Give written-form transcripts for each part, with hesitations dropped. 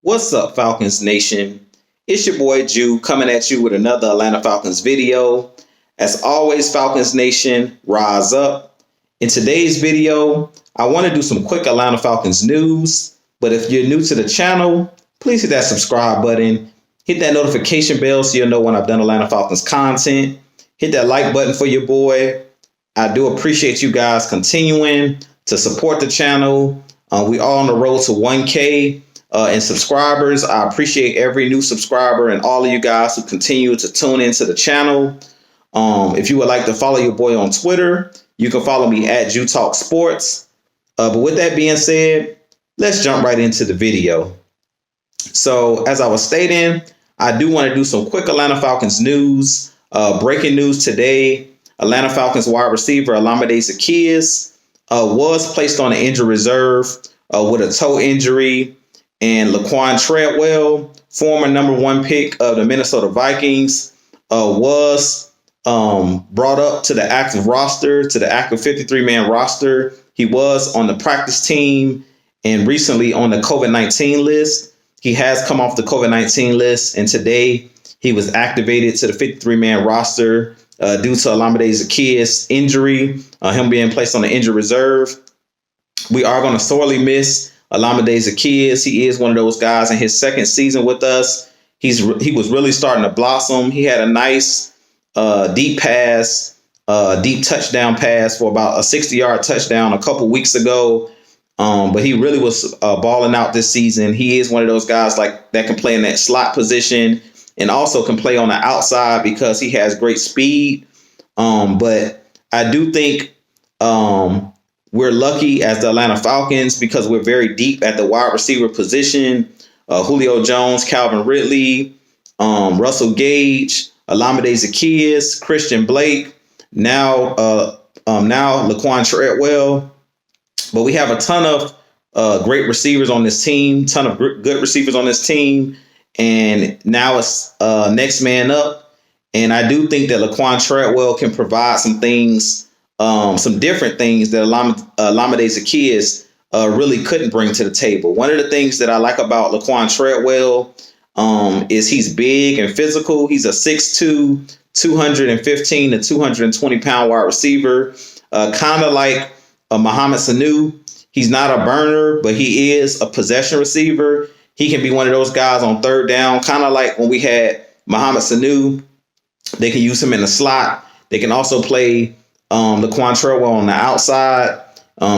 What's up, Falcons Nation? It's your boy Jew coming at you with another Atlanta Falcons video. As always, Falcons Nation, rise up. In today's video, I want to do some quick Atlanta Falcons news. But if you're new to the channel, please hit that subscribe button. Hit that notification bell so you'll know when I've done Atlanta Falcons content. Hit that like button for your boy. I do appreciate you guys continuing to support the channel. We are on the road to 1K in subscribers. I appreciate every new subscriber and all of you guys who continue to tune into the channel. If you would like to follow your boy on Twitter, you can follow me at Jew Talk Sports. But with that being said, let's jump right into the video. So as I was stating, I do want to do some quick Atlanta Falcons news. Breaking news today, Atlanta Falcons wide receiver Olamide Zaccheaus was placed on the injury reserve with a toe injury. And Laquon Treadwell, former #1 pick of the Minnesota Vikings, was brought up to the active roster, to the active 53-man roster. He was on the practice team and recently on the COVID-19 list. He has come off the COVID-19 list, and today he was activated to the 53-man roster due to Olamide Zaccheaus' injury, him being placed on the injury reserve. We are going to sorely miss Olamide Zaccheaus. He is one of those guys in his second season with us. He was really starting to blossom. He had a nice deep touchdown pass for about a 60-yard touchdown a couple weeks ago. But he really was balling out this season. He is one of those guys like that can play in that slot position and also can play on the outside because he has great speed. But I do think we're lucky as the Atlanta Falcons because we're very deep at the wide receiver position. Julio Jones, Calvin Ridley, Russell Gage, Olamide Zaccheaus, Christian Blake, now Laquon Treadwell. But we have a ton of great receivers on this team, ton of good receivers on this team. And now it's next man up. And I do think that Laquon Treadwell can provide some things, some different things that Olamide Zaccheaus really couldn't bring to the table. One of the things that I like about Laquon Treadwell is he's big and physical. He's a 6'2", 215 to 220 pound wide receiver, kind of like Mohamed Sanu. He's not a burner, but he is a possession receiver. He can be one of those guys on third down, kind of like when we had Mohamed Sanu. They can use him in the slot. They can also play Laquon Treadwell on the outside.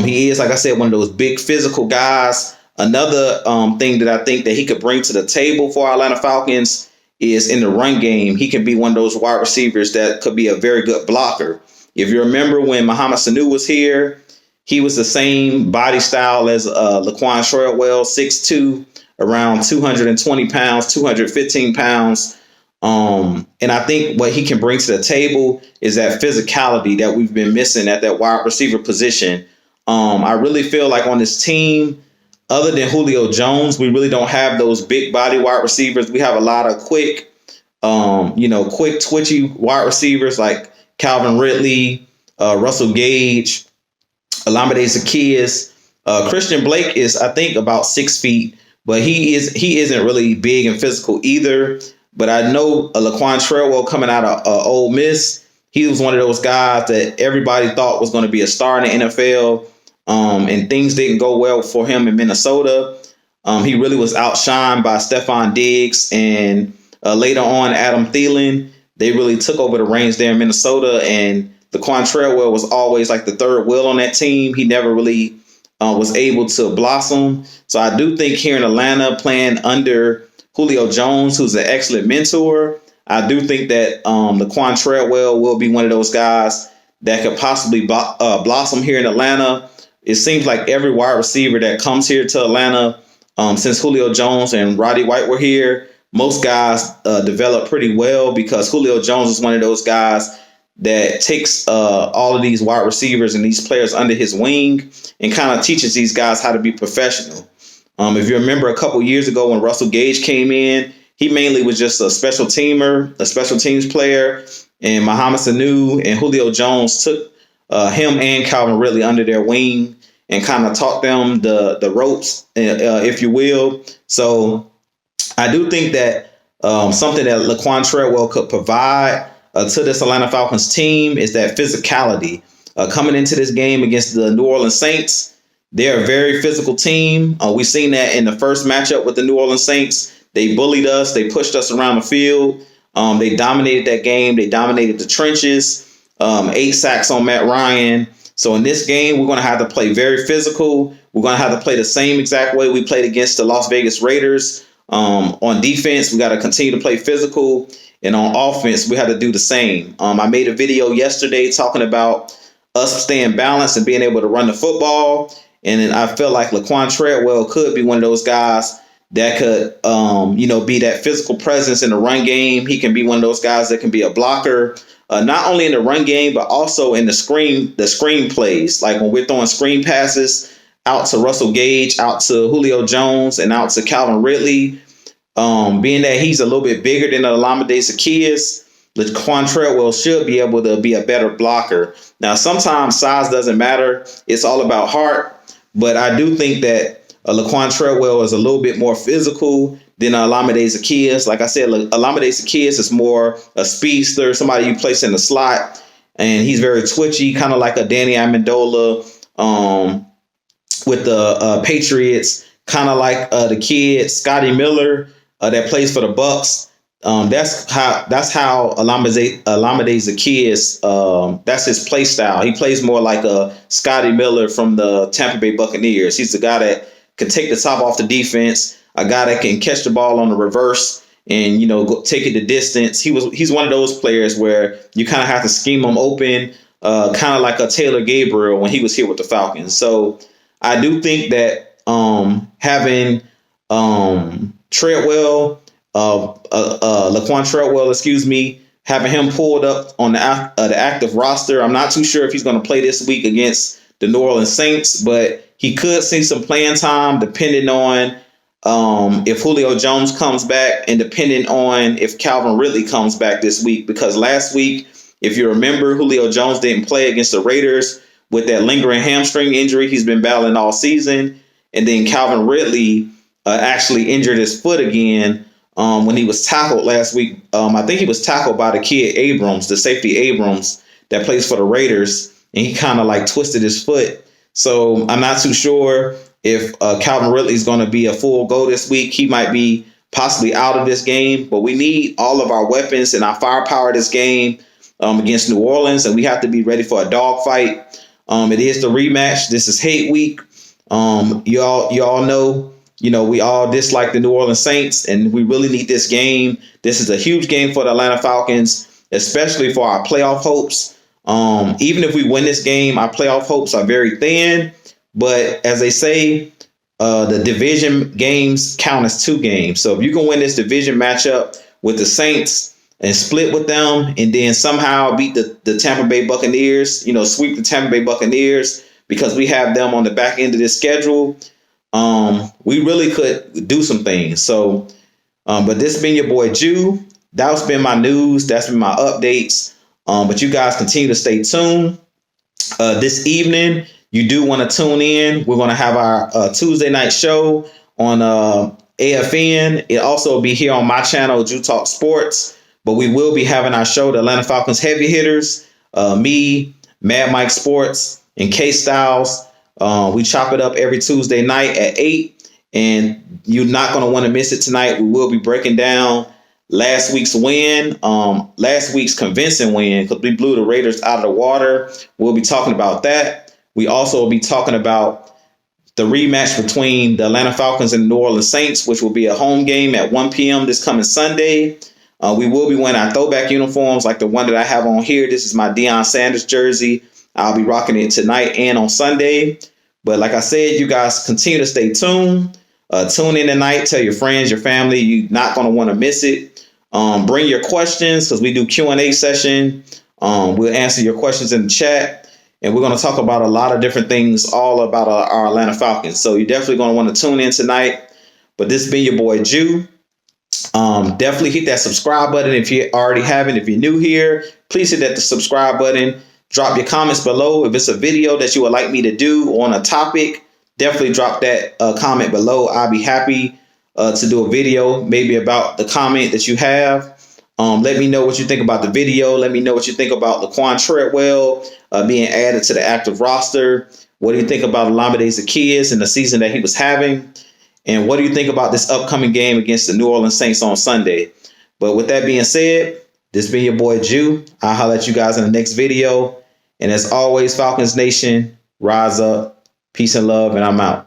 He is, like I said, one of those big physical guys. Another thing that I think that he could bring to the table for Atlanta Falcons is in the run game. He can be one of those wide receivers that could be a very good blocker. If you remember when Mohamed Sanu was here, he was the same body style as Laquon Treadwell, 6'2", around 220 pounds, 215 pounds. And I think what he can bring to the table is that physicality that we've been missing at that wide receiver position. I really feel like on this team, other than Julio Jones, we really don't have those big body wide receivers. We have a lot of quick, twitchy wide receivers like Calvin Ridley, Russell Gage, Olamide Zaccheaus. Christian Blake is, I think, about 6 feet, but he isn't really big and physical either. But I know Laquon Treadwell coming out of Ole Miss, he was one of those guys that everybody thought was going to be a star in the NFL, and things didn't go well for him in Minnesota. He really was outshined by Stephon Diggs and later on Adam Thielen. They really took over the reins there in Minnesota, and Laquon Treadwell was always like the third wheel on that team. He never really was able to blossom. So I do think here in Atlanta, playing under Julio Jones, who's an excellent mentor, I do think that Laquon Treadwell will be one of those guys that could possibly blossom here in Atlanta. It seems like every wide receiver that comes here to Atlanta since Julio Jones and Roddy White were here, most guys develop pretty well because Julio Jones is one of those guys that takes all of these wide receivers and these players under his wing and kind of teaches these guys how to be professional. If you remember a couple years ago when Russell Gage came in, he mainly was just a special teamer, a special teams player, and Mohamed Sanu and Julio Jones took him and Calvin Ridley under their wing and kind of taught them the ropes, if you will. So I do think that something that Laquon Treadwell could provide to this Atlanta Falcons team is that physicality. Coming into this game against the New Orleans Saints, they're a very physical team. We've seen that in the first matchup with the New Orleans Saints. They bullied us. They pushed us around the field. They dominated that game. They dominated the trenches. 8 sacks on Matt Ryan. So in this game, we're going to have to play very physical. We're going to have to play the same exact way we played against the Las Vegas Raiders. On defense, we got to continue to play physical. And on offense, we have to do the same. I made a video yesterday talking about us staying balanced and being able to run the football. And then I feel like Laquon Treadwell could be one of those guys that could, be that physical presence in the run game. He can be one of those guys that can be a blocker, not only in the run game, but also in the screen plays. Like when we're throwing screen passes out to Russell Gage, out to Julio Jones, and out to Calvin Ridley. Being that he's a little bit bigger than Olamide Zaccheaus, Laquon Treadwell should be able to be a better blocker. Now, sometimes size doesn't matter. It's all about heart. But I do think that Laquon Treadwell is a little bit more physical than Olamide Zaccheaus. Like I said, Olamide Zaccheaus is more a speedster, somebody you place in the slot, and he's very twitchy, kind of like a Danny Amendola with the Patriots, kind of like the kid Scotty Miller that plays for the Bucks. That's how Olamide Zaccheaus, that's his play style. He plays more like a Scotty Miller from the Tampa Bay Buccaneers. He's the guy that can take the top off the defense, a guy that can catch the ball on the reverse and, take it the distance. He's one of those players where you kind of have to scheme him open, kind of like a Taylor Gabriel when he was here with the Falcons. So I do think that having Treadwell, Laquon Treadwell, having him pulled up on the active roster. I'm not too sure if he's going to play this week against the New Orleans Saints, but he could see some playing time depending on if Julio Jones comes back and depending on if Calvin Ridley comes back this week. Because last week, if you remember, Julio Jones didn't play against the Raiders with that lingering hamstring injury he's been battling all season. And then Calvin Ridley actually injured his foot again when he was tackled last week. I think he was tackled by the kid Abrams, the safety Abrams that plays for the Raiders, and he kind of like twisted his foot. So I'm not too sure if Calvin Ridley is going to be a full go this week. He might be possibly out of this game, but we need all of our weapons and our firepower this game against New Orleans, and we have to be ready for a dogfight. It is the rematch. This is hate week. You all know. We all dislike the New Orleans Saints, and we really need this game. This is a huge game for the Atlanta Falcons, especially for our playoff hopes. Even if we win this game, our playoff hopes are very thin. But as they say, the division games count as 2 games. So if you can win this division matchup with the Saints and split with them and then somehow beat the Tampa Bay Buccaneers, sweep the Tampa Bay Buccaneers because we have them on the back end of this schedule, we really could do some things. So, but this has been your boy Jew. That's been my news. That's been my updates. But you guys continue to stay tuned. This evening, you do want to tune in. We're going to have our Tuesday night show on AFN. It also will be here on my channel, Jew Talk Sports. But we will be having our show, the Atlanta Falcons Heavy Hitters, me, Mad Mike Sports, and K Styles. We chop it up every Tuesday night at 8, and you're not going to want to miss it tonight. We will be breaking down last week's win, last week's convincing win, because we blew the Raiders out of the water. We'll be talking about that. We also will be talking about the rematch between the Atlanta Falcons and the New Orleans Saints, which will be a home game at 1 p.m. this coming Sunday. We will be wearing our throwback uniforms like the one that I have on here. This is my Deion Sanders jersey. I'll be rocking it tonight and on Sunday. But like I said, you guys continue to stay tuned. Tune in tonight. Tell your friends, your family. You're not going to want to miss it. Bring your questions because we do Q&A session. We'll answer your questions in the chat. And we're going to talk about a lot of different things all about our Atlanta Falcons. So you're definitely going to want to tune in tonight. But this has been your boy Jew. Definitely hit that subscribe button if you already haven't. If you're new here, please hit that subscribe button. Drop your comments below. If it's a video that you would like me to do on a topic, definitely drop that comment below. I'll be happy to do a video maybe about the comment that you have. Let me know what you think about the video. Let me know what you think about Laquon Treadwell being added to the active roster. What do you think about Olamide Zaccheaus and the season that he was having? And what do you think about this upcoming game against the New Orleans Saints on Sunday? But with that being said, this been your boy Jew. I'll holler at you guys in the next video. And as always, Falcons Nation, rise up, peace and love, and I'm out.